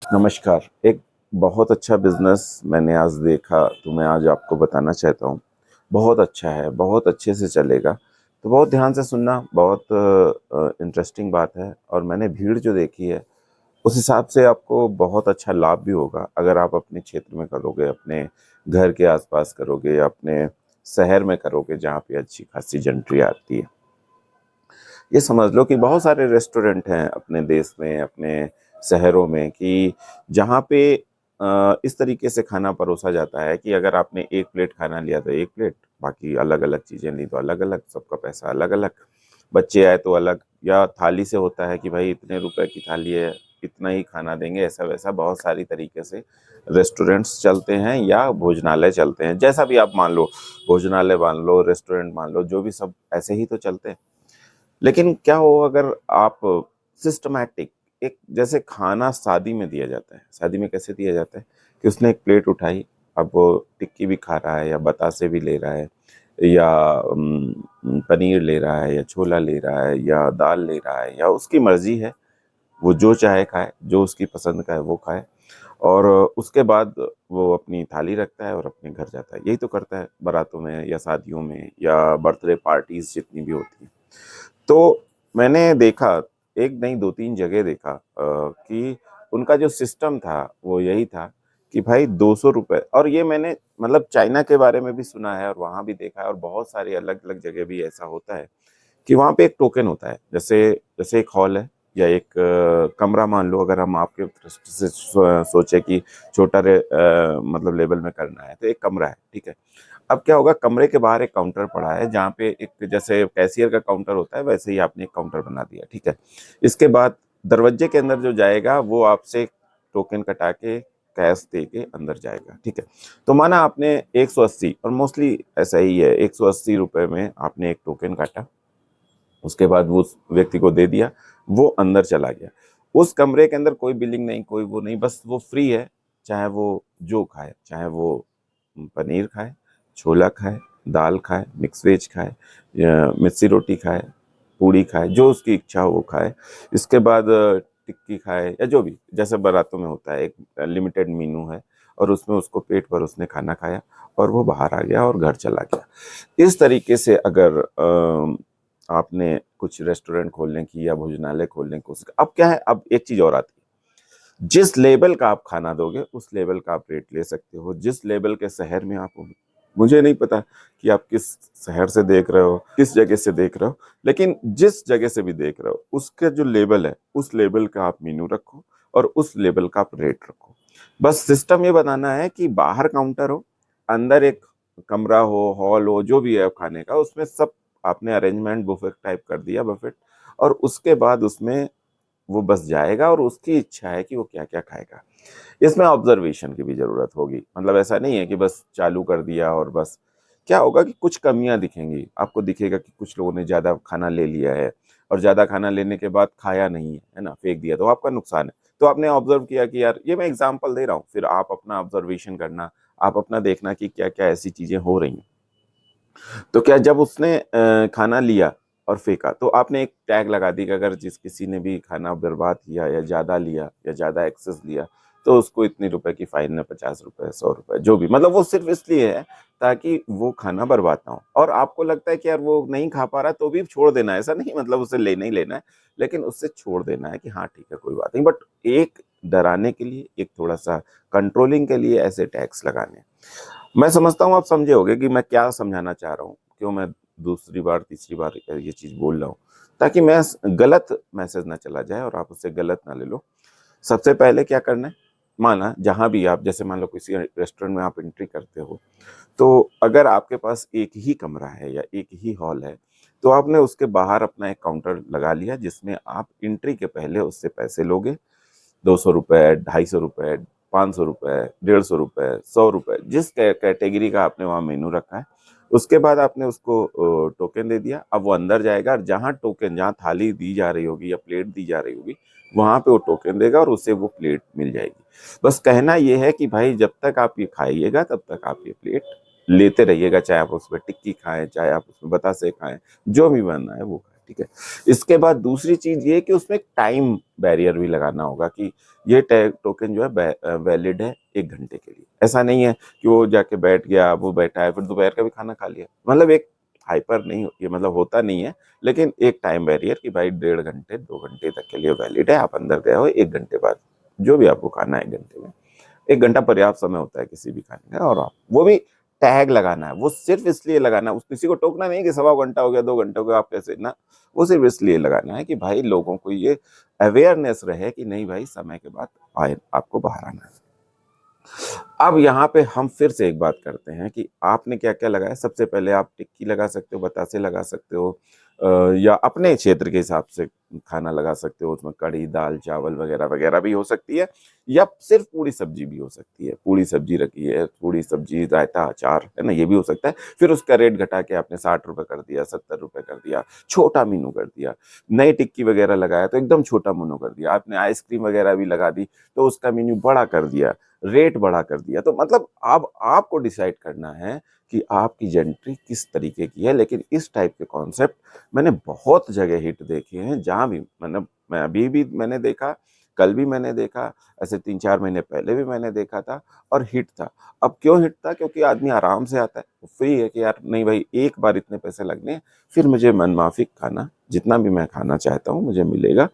नमस्कार। एक बहुत अच्छा बिज़नेस मैंने आज देखा, तो मैं आज आपको बताना चाहता हूँ। बहुत अच्छा है, बहुत अच्छे से चलेगा। तो बहुत ध्यान से सुनना, बहुत इंटरेस्टिंग बात है और मैंने भीड़ जो देखी है, उस हिसाब से आपको बहुत अच्छा लाभ भी होगा। अगर आप अपने क्षेत्र में करोगे, अपने घर के आस-पास करोगे या अपने शहर में करोगे, जहाँ पे अच्छी खासी जंट्री आती है। ये समझ लो कि बहुत सारे रेस्टोरेंट हैं अपने देश में, अपने शहरों में कि जहाँ पे इस तरीके से खाना परोसा जाता है कि अगर आपने 1 प्लेट खाना लिया तो 1 प्लेट, बाकी अलग-अलग चीज़ें ली तो अलग-अलग, सबका पैसा अलग-अलग। बच्चे आए तो अलग या थाली से होता है कि भाई इतने रुपए की थाली है, इतना ही खाना देंगे, ऐसा-वैसा बहुत सारी तरीके से रेस्टोरेंट्स चलते हैं या भोजनालय चलते हैं। जैसा भी आप मान लो, भोजनालय मान लो, रेस्टोरेंट मान लो, जो भी सब ऐसे ही तो चलते हैं। लेकिन क्या हो अगर आप सिस्टमैटिक एक जैसे खाना शादी में दिया जाता है, शादी में कैसे दिया जाता है कि उसने एक प्लेट उठाई, अब वो टिक्की भी खा रहा है या बतासे भी ले रहा है या पनीर ले रहा है या छोला ले रहा है या दाल ले रहा है या उसकी मर्ज़ी है, वो जो चाहे खाए, जो उसकी पसंद का है वो खाए और उसके बाद वो अपनी थाली रखता है और अपने घर जाता है। यही तो करता है बारातों में या शादियों में या बर्थडे पार्टीज़ जितनी भी होती हैं। तो मैंने देखा, एक नहीं 2-3 जगह देखा कि उनका जो सिस्टम था, वो यही था कि भाई ₹200 और ये मैंने मतलब चाइना के बारे में भी सुना है और वहाँ भी देखा है और बहुत सारी अलग-अलग जगह भी ऐसा होता है कि वहाँ पे एक टोकन होता है। जैसे जैसे एक हॉल है या एक कमरा मान लो अगर हम आपके दृष्टि से सोचे कि छोटा मतलब लेवल में करना है, तो एक कमरा है, ठीक है? अब क्या होगा कमरे के बाहर एक काउंटर पड़ा है जहाँ पे एक जैसे कैशियर का काउंटर होता है वैसे ही आपने एक काउंटर बना दिया, ठीक है? इसके बाद दरवाजे के अंदर जो जाएगा वो आपसे टोकन कटा के कैश दे के अंदर जाएगा, ठीक है? तो माना आपने 180 और मोस्टली ऐसा ही है ₹180 में आपने एक टोकन काटा, उसके बाद वो उस व्यक्ति को दे दिया, वो अंदर चला गया। उस कमरे के अंदर कोई बिलिंग नहीं, कोई वो नहीं, बस वो फ्री है, चाहे वो जो खाए, चाहे वो पनीर खाए, छोला खाए, दाल खाए, मिक्स वेज खाए या मिस्सी रोटी खाए, पूड़ी खाए, जो उसकी इच्छा हो वो खाए। इसके बाद टिक्की खाए या जो भी, जैसे बारातों में होता है एक लिमिटेड मेनू है और उसमें उसको पेट भर उसने खाना खाया और वो बाहर आ गया और घर चला गया। इस तरीके से अगर आपने कुछ रेस्टोरेंट खोलने की या भोजनालय खोलने की कोशिश अब क्या है, अब एक चीज़ और आती है। जिस लेवल का आप खाना दोगे, उस लेवल का आप रेट ले सकते हो। जिस लेवल के शहर में आप हो, मुझे नहीं पता कि आप किस शहर से देख रहे हो, किस जगह से देख रहे हो, लेकिन जिस जगह से भी देख रहे हो, उसका जो लेवल है, उस लेवल का आप मेनू रखो और उस लेवल का आप रेट रखो। बस सिस्टम ये बनाना है कि बाहर काउंटर हो, अंदर एक कमरा हो, हॉल हो, जो भी है खाने का, उसमें सब आपने अरेंजमेंट बुफे टाइप कर दिया बफेट और उसके बाद उसमें वो बस जाएगा और उसकी इच्छा है कि वो क्या-क्या खाएगा। इसमें ऑब्जर्वेशन की भी ज़रूरत होगी। मतलब ऐसा नहीं है कि बस चालू कर दिया और बस क्या होगा कि कुछ कमियाँ दिखेंगी। आपको दिखेगा कि कुछ लोगों ने ज़्यादा खाना ले लिया है और ज़्यादा खाना लेने के बाद खाया नहीं है, है ना? फेंक दिया, तो आपका नुकसान है। तो आपने ऑब्ज़र्व किया कि यार ये मैं एग्ज़ाम्पल दे रहा हूँ, फिर आप अपना ऑब्ज़र्वेशन करना, आप अपना देखना कि क्या-क्या ऐसी चीज़ें हो रही हैं। तो क्या जब उसने खाना लिया और फेंका, तो आपने एक टैग लगा दी कि अगर जिस किसी ने भी खाना बर्बाद किया या ज़्यादा लिया या ज़्यादा एक्सेस लिया, तो उसको इतने रुपए की फ़ाइन है, ₹50, ₹100 जो भी। मतलब वो सिर्फ़ इसलिए है ताकि वो खाना बर्बाद ना हो और आपको लगता है कि यार वो नहीं खा पा रहा तो भी छोड़ देना है, ऐसा नहीं मतलब उसे लेना ही लेना है, लेकिन उससे छोड़ देना है कि हाँ, ठीक है, कोई बात नहीं। बट एक डराने के लिए, एक थोड़ा-सा कंट्रोलिंग के लिए ऐसे टैग्स लगाने हैं। मैं समझता हूँ आप समझे होंगे कि मैं क्या समझाना चाह रहा हूँ, क्यों मैं दूसरी बार, तीसरी बार ये चीज़ बोल रहा हूँ, ताकि मैं स गलत मैसेज ना चला जाए और आप उससे गलत ना ले लो। सबसे पहले क्या करना है, माना जहाँ भी आप जैसे मान लो किसी रेस्टोरेंट में आप एंट्री करते हो, तो अगर आपके पास एक ही कमरा है या एक ही हॉल है, तो आपने उसके बाहर अपना एक काउंटर लगा लिया जिसमें आप एंट्री के पहले उससे पैसे लोगे। ₹200, ₹250, ₹500, ₹150, ₹100 जिस कैटेगरी का आपने वहाँ मेनू रखा है, उसके बाद आपने उसको टोकन दे दिया। अब वो अंदर जाएगा और जहाँ थाली दी जा रही होगी या प्लेट दी जा रही होगी, वहाँ पे वो टोकन देगा और उसे वो प्लेट मिल जाएगी। बस कहना ये है कि भाई जब तक आप ये खाइएगा, तब तक आप ये प्लेट लेते रहिएगा, चाहे आप उसमें टिक्की खाएँ, चाहे आप उसमें बतासे खाएँ, जो भी बनना है वो खाएँ। ठीक है। इसके बाद दूसरी चीज ये कि उसमें एक टाइम बैरियर भी लगाना होगा कि ये टोकन जो है वैलिड है 1 घंटे के लिए। ऐसा नहीं है कि वो जाके बैठ गया, वो बैठा है, फिर दोपहर का भी खाना खा लिया, मतलब एक हाइपर नहीं, ये मतलब होता नहीं है, लेकिन एक टाइम बैरियर कि भाई 1.5 घंटे 2 घंटे तक के लिए वैलिड है। आप अंदर गए हो 1 घंटे बाद जो भी आपको खाना है 1 घंटे में, 1 घंटा पर्याप्त समय होता है किसी भी खाने का। और आप वो भी टैग लगाना है, वो सिर्फ इसलिए लगाना है, उस किसी को टोकना नहीं कि 1.25 घंटा हो गया 2 घंटे हो गया आप कैसे ना, वो सिर्फ इसलिए लगाना है कि भाई लोगों को ये अवेयरनेस रहे कि नहीं भाई समय के बाद आए आपको बाहर आना है। अब यहाँ पे हम फिर से एक बात करते हैं कि आपने क्या क्या लगाया। सबसे पहले आप टिक्की लगा सकते हो, बतासे लगा सकते हो, या अपने क्षेत्र के हिसाब से खाना लगा सकते हो, उसमें कढ़ी दाल चावल वगैरह वगैरह भी हो सकती है, या सिर्फ पूरी सब्जी भी हो सकती है। पूरी सब्जी रखी है, पूरी सब्जी रायता अचार है ना, ये भी हो सकता है। फिर उसका रेट घटा के आपने 60 रुपए कर दिया, 70 रुपए कर दिया, छोटा मीनू कर दिया। नई टिक्की वगैरह लगाया तो एकदम छोटा मीनू कर दिया। आपने आइसक्रीम वगैरह भी लगा दी तो उसका मीन्यू बड़ा कर दिया, रेट बड़ा कर दिया। तो मतलब अब आपको डिसाइड करना है कि आपकी जेंट्री किस तरीके की है। लेकिन इस टाइप के कॉन्सेप्ट मैंने बहुत जगह हिट देखे हैं, जहां भी मतलब मैं अभी भी मैंने देखा, कल भी मैंने देखा, ऐसे 3-4 महीने पहले भी मैंने देखा था और हिट था। अब क्यों हिट था? क्योंकि आदमी आराम से आता है, फ्री है कि यार नहीं भाई एक बार इतने पैसे लगने हैं, फिर मुझे मनमाफिक खाना जितना भी मैं खाना चाहता हूँ मुझे मिलेगा,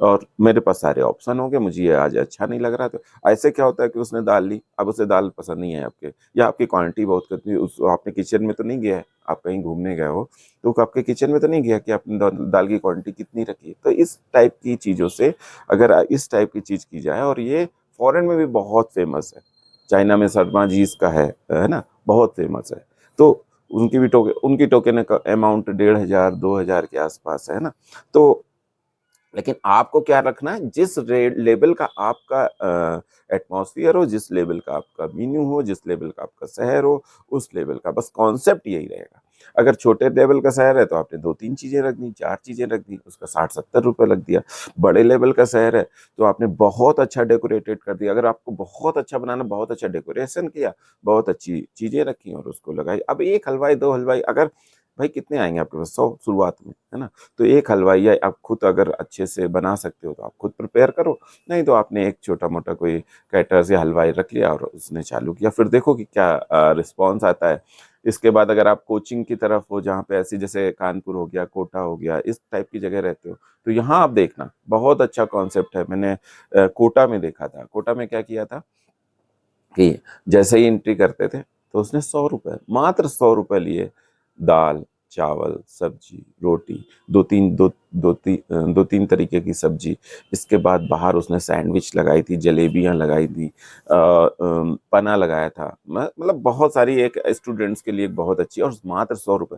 और मेरे पास सारे ऑप्शन होंगे। मुझे ये आज अच्छा नहीं लग रहा, तो ऐसे क्या होता है कि उसने दाल ली, अब उसे दाल पसंद नहीं है आपके, या आपकी क्वांटिटी बहुत करती है, उस आपने किचन में तो नहीं गया है, आप कहीं घूमने गए हो तो आपके किचन में तो नहीं गया कि आपने दाल की क्वांटिटी कितनी रखी है। तो इस टाइप की चीज़ों से अगर इस टाइप की चीज़ की जाए, और ये फॉरेन में भी बहुत फेमस है, चाइना में शर्मा जीज का है ना, बहुत फेमस है। तो उनकी टोकन का अमाउंट 1,500 2,000 के आसपास है ना। तो लेकिन आपको क्या रखना है, जिस लेवल का आपका एटमॉस्फियर हो, जिस लेवल का आपका मीन्यू हो, जिस लेवल का आपका शहर हो, उस लेवल का बस कॉन्सेप्ट यही रहेगा। अगर छोटे लेवल का शहर है तो आपने 2-3 चीजें रख दी, 4 चीजें रख दी, उसका 60-70 रुपए लग दिया। बड़े लेवल का शहर है तो आपने बहुत अच्छा डेकोरेटेड कर दिया, अगर आपको बहुत अच्छा बनाना, बहुत अच्छा डेकोरेशन किया, बहुत अच्छी चीजें रखी और उसको लगाई। अब एक हलवाई 2 हलवाई, अगर भाई कितने आएंगे आपके पास, 100 शुरुआत में है ना, तो एक हलवाई या आप खुद अगर अच्छे से बना सकते हो तो आप खुद प्रिपेयर करो, नहीं तो आपने एक छोटा मोटा कोई कैटर्स या हलवाई रख लिया और उसने चालू किया, फिर देखो कि क्या रिस्पॉन्स आता है। इसके बाद अगर आप कोचिंग की तरफ हो, जहाँ पे ऐसी जैसे कानपुर हो गया, कोटा हो गया, इस टाइप की जगह रहते हो, तो यहाँ आप देखना बहुत अच्छा कॉन्सेप्ट है। मैंने कोटा में देखा था। कोटा में क्या किया था कि जैसे ही एंट्री करते थे तो उसने 100 रुपए, मात्र 100 रुपए लिए, दाल चावल सब्जी रोटी, दो तीन तरीके की सब्जी। इसके बाद बाहर उसने सैंडविच लगाई थी, जलेबियां लगाई थी, पना लगाया था, मतलब बहुत सारी, एक स्टूडेंट्स के लिए एक बहुत अच्छी, और मात्र 100 रुपए।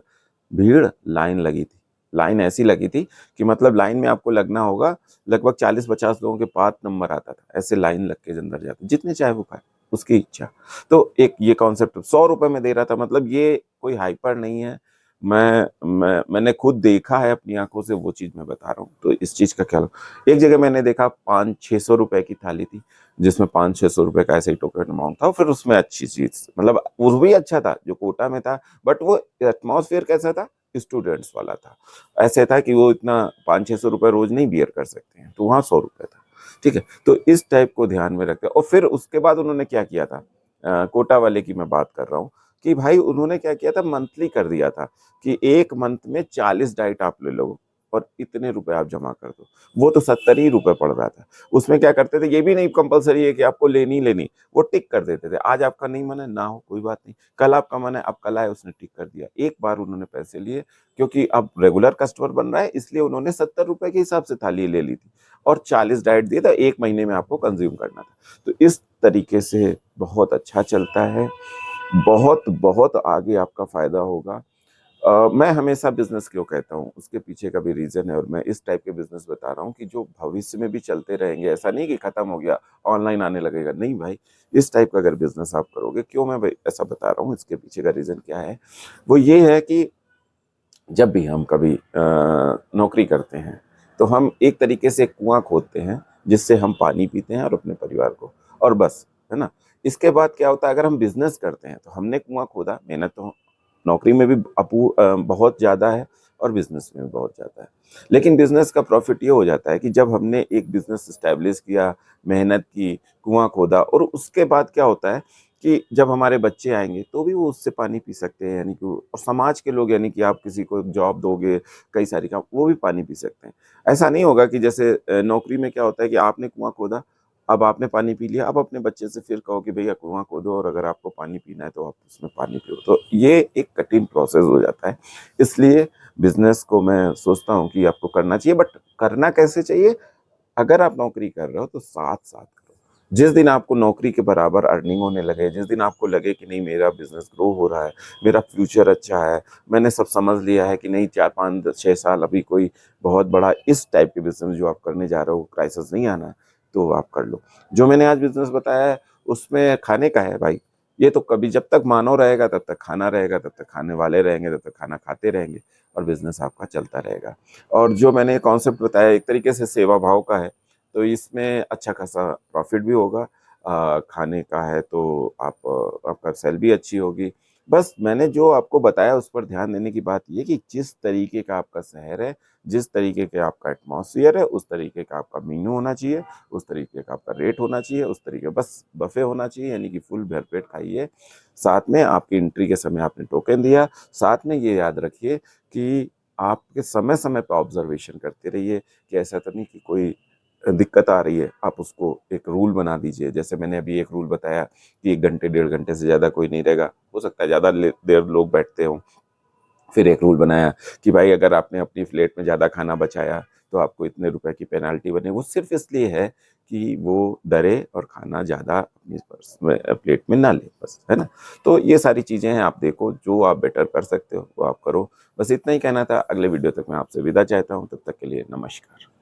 भीड़, लाइन लगी थी, लाइन ऐसी लगी थी कि मतलब लाइन में आपको लगना होगा, लगभग 40-50 लोगों के 5 नंबर आता था, ऐसे लाइन लग के अंदर जाते, जितने चाहे वो खाए, उसकी इच्छा। तो एक ये कॉन्सेप्ट 100 रुपए में दे रहा था, मतलब ये कोई हाइपर नहीं है। मैंने खुद देखा है अपनी आंखों से, वो चीज मैं बता रहा हूँ। तो इस चीज का ख्याल, एक जगह मैंने देखा 500-600 रुपए की थाली थी, जिसमें 500-600 रुपए का ऐसे ही टोकन अमाउंट था, और फिर उसमें अच्छी चीज, मतलब वो भी अच्छा था जो कोटा में था, बट वो एटमॉस्फेयर कैसा था, स्टूडेंट्स वाला था। ऐसे था कि वो इतना 500-600 रुपए रोज नहीं बियर कर सकते हैं, तो वहाँ 100 रुपए था। ठीक है, तो इस टाइप को ध्यान में रखते, और फिर उसके बाद उन्होंने क्या किया था, कोटा वाले की मैं बात कर रहा हूँ, कि भाई उन्होंने क्या किया था, मंथली कर दिया था कि एक मंथ में 40 डाइट आप ले लो और इतने रुपए आप जमा कर दो। वो तो 70 ही रुपए पड़ रहा था। उसमें क्या करते थे, ये भी नहीं कंपलसरी है कि आपको लेनी लेनी, वो टिक कर देते थे, आज आपका नहीं मन है ना हो कोई बात नहीं, कल आपका मन है, अब कल आए, उसने टिक कर दिया। एक बार उन्होंने पैसे लिए, क्योंकि अब रेगुलर कस्टमर बन रहा है, इसलिए उन्होंने 70 रुपए के हिसाब से थाली ले ली थी और 40 डाइट दिए था, एक महीने में आपको कंज्यूम करना था। तो इस तरीके से बहुत अच्छा चलता है, बहुत बहुत आगे आपका फायदा होगा। मैं हमेशा बिजनेस क्यों कहता हूँ, उसके पीछे का भी रीजन है, और मैं इस टाइप के बिजनेस बता रहा हूँ कि जो भविष्य में भी चलते रहेंगे। ऐसा नहीं कि खत्म हो गया, ऑनलाइन आने लगेगा, नहीं भाई। इस टाइप का अगर बिजनेस आप करोगे, क्यों मैं भाई ऐसा बता रहा हूँ, इसके पीछे का रीजन क्या है, वो ये है कि जब भी हम कभी नौकरी करते हैं तो हम एक तरीके से कुआं खोदते हैं, जिससे हम पानी पीते हैं और अपने परिवार को, और बस, है ना। इसके बाद क्या होता है, अगर हम बिजनेस करते हैं तो हमने कुआं खोदा, मेहनत तो नौकरी में भी बहुत ज्यादा है और बिज़नेस में भी बहुत जाता है। लेकिन बिज़नेस का प्रॉफ़िट ये हो जाता है कि जब हमने एक बिज़नेस एस्टैब्लिश किया, मेहनत की, कुआँ खोदा और उसके बाद क्या होता है कि जब हमारे बच्चे आएँगे तो भी वो उससे पानी पी सकते हैं, यानी कि और समाज के लोग, यानी कि आप किसी को जॉब दोगे, कई सारी काम, वो भी पानी पी सकते हैं। ऐसा नहीं होगा कि जैसे नौकरी में क्या होता है कि आपने कुआँ खोदा, अब आपने पानी पी लिया, अब अपने बच्चे से फिर कहो कि भैया कुआँ खोदो और अगर आपको पानी पीना है तो आप उसमें पानी पियो। तो ये एक कठिन प्रोसेस हो जाता है। इसलिए बिज़नेस को मैं सोचता हूँ कि आपको करना चाहिए, बट करना कैसे चाहिए? अगर आप नौकरी कर रहे हो तो साथ-साथ करो। जिस दिन आपको नौकरी के बराबर अर्निंग होने लगे, जिस दिन आपको लगे कि नहीं मेरा बिज़नेस ग्रो हो रहा है, मेरा फ्यूचर अच्छा है, मैंने सब समझ लिया है कि नहीं 4, 5, 6 साल अभी कोई बहुत बड़ा इस टाइप के बिज़नेस जो आप करने जा रहे हो क्राइसिस नहीं आना है, तो आप कर लो। जो मैंने आज बिज़नेस बताया है उसमें खाने का है भाई, ये तो कभी जब तक मानव रहेगा तब तक खाना रहेगा, तब तक खाने वाले रहेंगे, तब तक खाना खाते रहेंगे और बिज़नेस आपका चलता रहेगा। और जो मैंने कॉन्सेप्ट बताया एक तरीके से सेवा भाव का है, तो इसमें अच्छा खासा प्रॉफ़िट भी होगा। खाने का है तो आपका सेल भी अच्छी होगी। बस मैंने जो आपको बताया उस पर ध्यान देने की बात ये है कि जिस तरीके का आपका शहर है, जिस तरीके का आपका एटमॉस्फियर है, उस तरीके का आपका मेन्यू होना चाहिए, उस तरीके का आपका रेट होना चाहिए, उस तरीके बस बफ़े होना चाहिए, यानी कि फुल भरपेट खाइए। साथ में आपकी एंट्री के समय आपने टोकन दिया, साथ में ये याद रखिए कि आपके समय-समय पे ऑब्ज़र्वेशन करते रहिए कि ऐसा तो नहीं कि कोई दिक्कत आ रही है, आप उसको एक रूल बना दीजिए। जैसे मैंने अभी एक रूल बताया कि 1 घंटे, डेढ़ घंटे से ज़्यादा कोई नहीं रहेगा। हो सकता है ज़्यादा देर लोग बैठते हों। फिर एक रूल बनाया कि भाई अगर आपने अपनी प्लेट में ज़्यादा खाना बचाया, तो आपको इतने रुपए की पेनल्टी बने। वो सिर्फ़ इसलिए है कि वो डरे और खाना ज़्यादा अपनी पर्स में प्लेट में ना ले बस, है ना? तो ये सारी चीज़ें हैं, आप देखो जो आप बेटर कर सकते हो, वो आप करो। बस इतना ही कहना था। अगले वीडियो तक मैं आपसे विदा चाहता हूँ, तब तक के लिए नमस्कार।